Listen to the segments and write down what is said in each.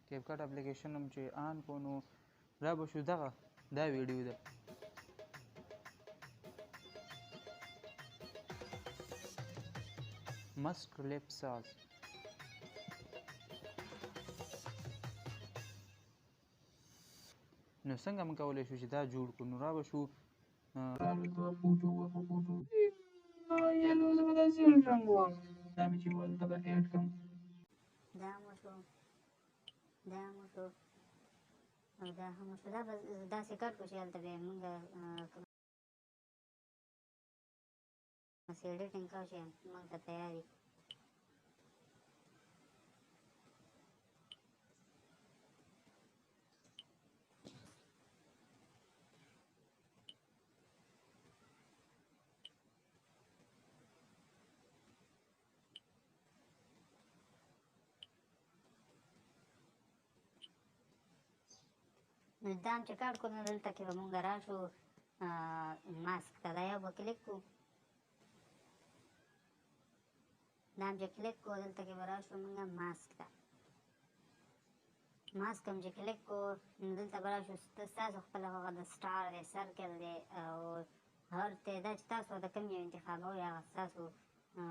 کیپ کټ اپلیکیشن هم چې آن کو نو را به شو دغه دا ویډیو ده مسک لپ ساز نو څنګه موږ کولی شو چې دا جوړ کړو نو را به شو یلو زه به دا زیړ رنګ وم دا مې چې ول دغه ایډ کړم دا مو شو او دا هم شو دا به داسې کټ کړو چې هلته به یې مونږ کومه ایډیټینګ کوو چې مونږ ته تیار وي نو دا هم چې کټ کړو نو دلته کې به مونږ راشو ماسک ته دا یو به کلیک کړو دا هم چې کلیک کړو دلته کې به راشو مونږ ماسک ته ماسک هم چې کلیک کړو نو دلته به راشو ستاسو خپل هغه د سټار دی سرکل دی او هر تعداد چې تاسو د کوم یو انتخابوئ هغه ستاسو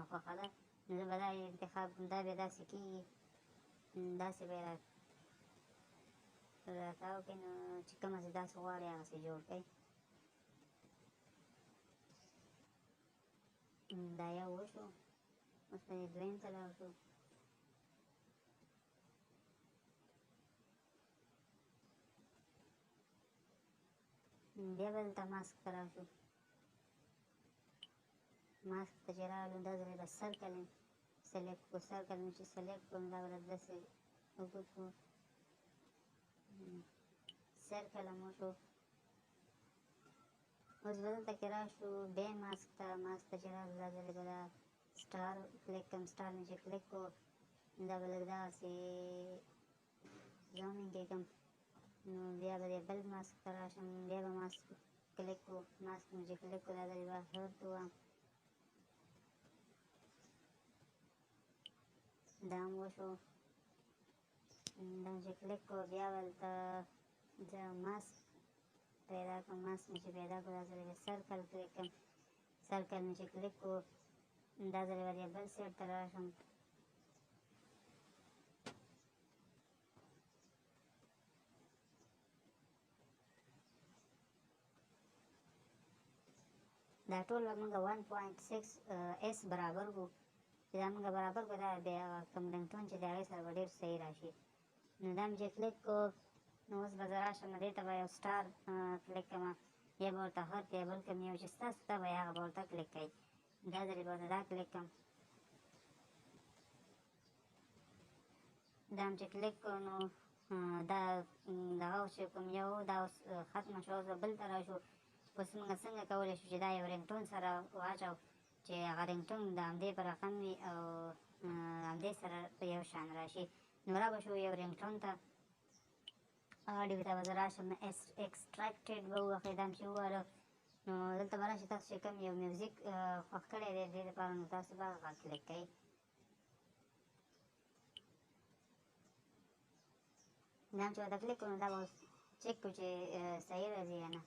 خوښه ده نو زه به دا انتخاب دا به داسې کېږي داسې به یې راکاو کړئ نو چې کومه چې داسې غواړئ هغسې جوړ کړئ دا یو وشو اوس به دې دویم ته لاړ شو بیا به دلته ماسک ته راشو ماسک ته چې راغلو دا ځل به سرکل سلیکټ کړو سرکل مې چې سلیکټ کړو نو دا به داسې اوږد کړو سرکل هم وشو اوس به دلته کې راشو بیا ماسک ته چې راغلو دا ځل به دا سټار کلیک کړم سټار مې چې کلیک کړو دا به لږ داسې زومینګ یې کړم نو بیا به دې بل ماسک ته راشم بیا به ماسک کلیک کړو ماسک مې چې کلیک کړو دا ځل به هرت ووایم دا هم وشو دا چې کلیک کړو بیا به دلته زه ماسک پیدا کړم ماسک مې چې پیدا کړو دا ځل به سرکل کلیک کړم سرکل مې چې کلیک کړو دا ځل به دې بل سایډ ته راشم دا ټول به موږ 1.6 برابر کړو چې دا موږ برابر کړو دا بیا کوم رنګټون چې د هغې سره به ډېر صحیح راشي نو دا مې چې کلیک کړو نو اوس به زه راشم دې ته به یو سټار کلیک کړم یا به ورته هر یا بل کوم یو چې ستاسو ته به هغه به ورته کلیک کوئ دا ځل به ورته دا کلیک کړم دا هم چې کلیک کړو نو دا دغه چې کوم یو دا اوس ختمه شوه اوس به بل ته راشو اوس موږ څنګه کولی شو چې دا یو رنګټون سره واچو چې هغه رنګټون د همدې په رقم وي او همدې سره په یو شان راشي نو را به شو یو رنګټون ته آډیو ته به زه راشم ایکسټراکټډ به ووهئ دا هم چې ووهلو نو دلته به راشي تاسو چې کوم یو میوزیک خوښ کړی دی دې لپاره نو تاسو به هغه کلیک کوئ دا هم چې ورته کلیک کړو نو دا به اوس چک کړو چې صحیح راځي یا نه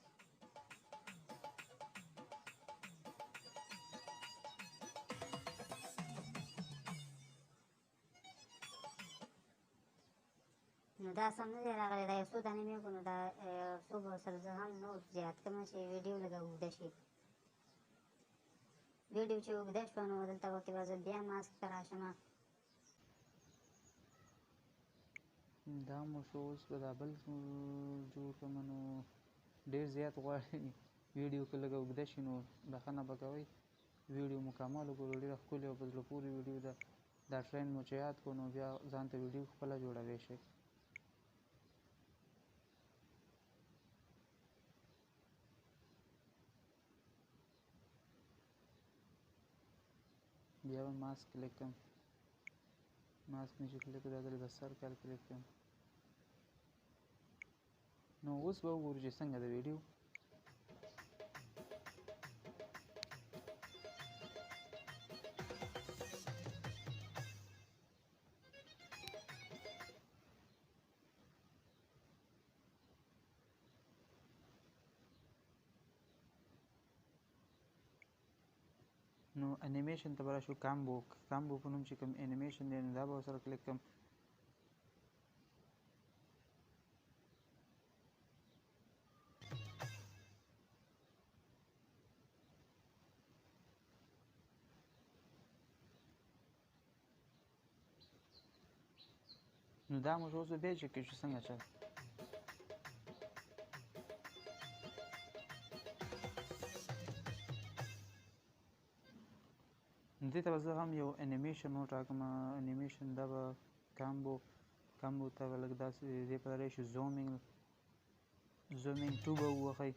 نو دا سم نه دی راغلی دا یو څو دانې مې وکړو نو دا څو به ورسره زه هم نور زیات کړم چې ویډیو لږه اوږده شي ویډیو چې اوږده شوه نو دلته پکې به زه بیا ماسک ته راشم دا مو شو اوس به دا بل جوړ کړم نو ډېر زیات غواړي ویډیو که لږه اوږده شي نو بښنه به کوئ ویډیو مکمل وګورو ډېره ښکلې او په زړه پورې ویډیو ده دا ټرینډ مو چې یاد کړو نو بیا ځان ته ویډیو خپله جوړوی شئ بیا به ماسک کلیک کړم ماسک مې چې کلیک کړو دا ځل به سرکل کلیک کړم نو اوس به وګورو چې څنګه د ویډیو نو انیمیشن ته به راشو. کامبو په نوم چې کوم انیمیشن دی نو دا به ورسره کلیک کړم. نو دا موږ اوس بیا چک کړو چې څنګه چل. دې ته به زه هم یو انیمیشن وټاکم. انیمیشن دا به کامبو ته به لږ داسې دې په راشي شو زومینګ 2 به ووهئ.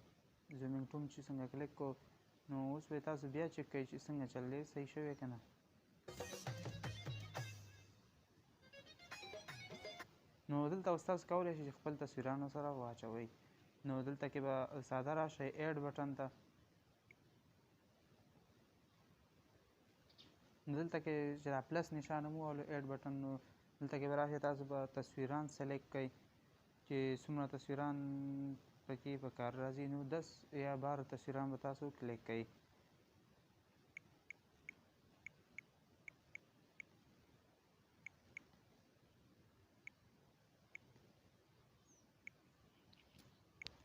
زومینګ 2 چې څنګه کلیک کړو نو اوس به تاسو بیا چک کوئ چې څنګه چل دی، صحیح شوی که نه. نو دلته اوس تاسو کولی شئ چې خپل تصویرانو سره واچوئ. نو دلته کې به ساده راشئ ایډ بټن ته. دلته کې چې دا پلس نشان هم ووهلو ایډ بټن، نو دلته کې به راشئ تاسو به تصویران سلیکټ کړئ چې څومره تصویران پکې په کار راځي. نو 10 یا 12 تصویران به تاسو کلیک کړئ.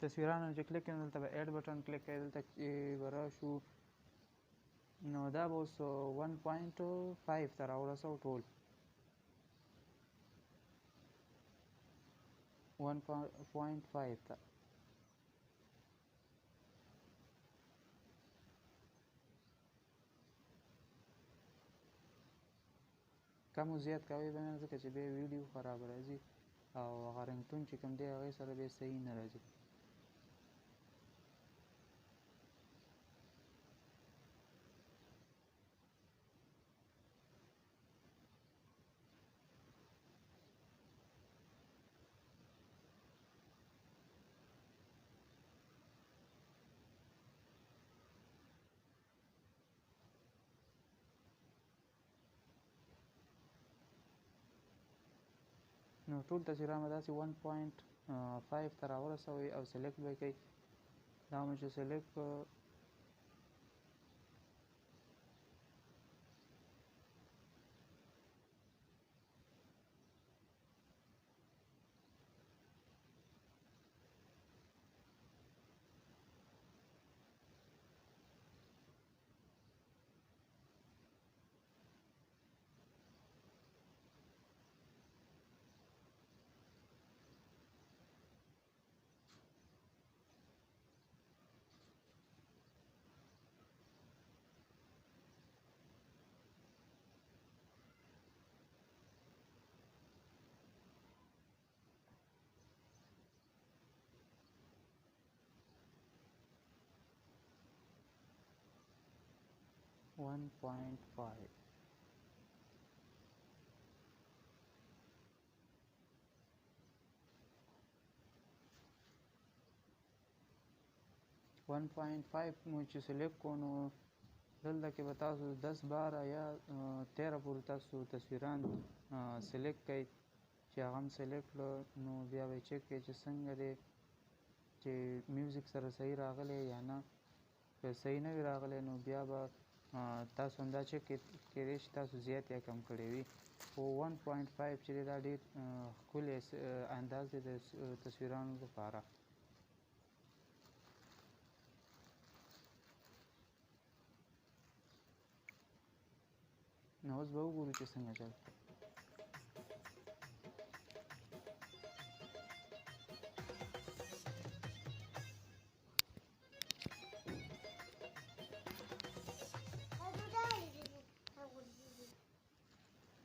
تصویرانو چې کلیک کړئ نو دلته به ایډ بټن کلیک کړئ. دلته چې به راشو نو دا به اوس 1.5 ته راورسوو ټول. 1.5 ته کم و زیات کوئ به نه، ځکه چې بیا ویډیو خراب راځي او هغه رنګټون چې کوم دی هغې سره بیا صحیح نه راځي. نو ټول تصویران به داسې 1.5 ته راورسوئ او سلیکټ به یې کوئ. دا مو چې سلیکټ کړو 1.5. مو چې سلیکټ کړو نو دلته کې به تاسو 10 12 یا 13 پورې تاسو تصویران سلیکټ کړئ. چې هغه هم سلیکټ کړو نو بیا به یې چک کړئ چې څنګه دی، چې میوزیک سره صحیح راغلی یا نه. که صحیح نه وي راغلی نو بیا به تاسو همدا چک کېدی شي تاسو زیات یا کم کړی وي. خو 1.5 چې دی دا ډېر ښکلی انداز دی د تصویرانو لپاره. نو اوس به وګورو چې څنګه چل.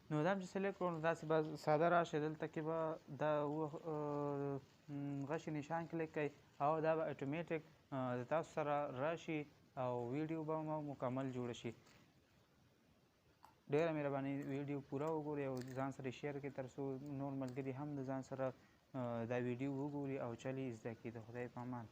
نو دا هم چې سلیکټ کړو نو داسې به ساده راشي. دلته کې به دا غشي نشان کلیک کړئ او دا به اتومیټیک د تاسو سره راشي او ویډیو به مو مکمل جوړه شي. ډېره مهرباني ویډیو پوره وګورئ او ځان سره شیر کړئ تر څو نور ملګري هم د ځان سره دا ویډیو وګوري او چل یې زده کړي. د خدای په امان.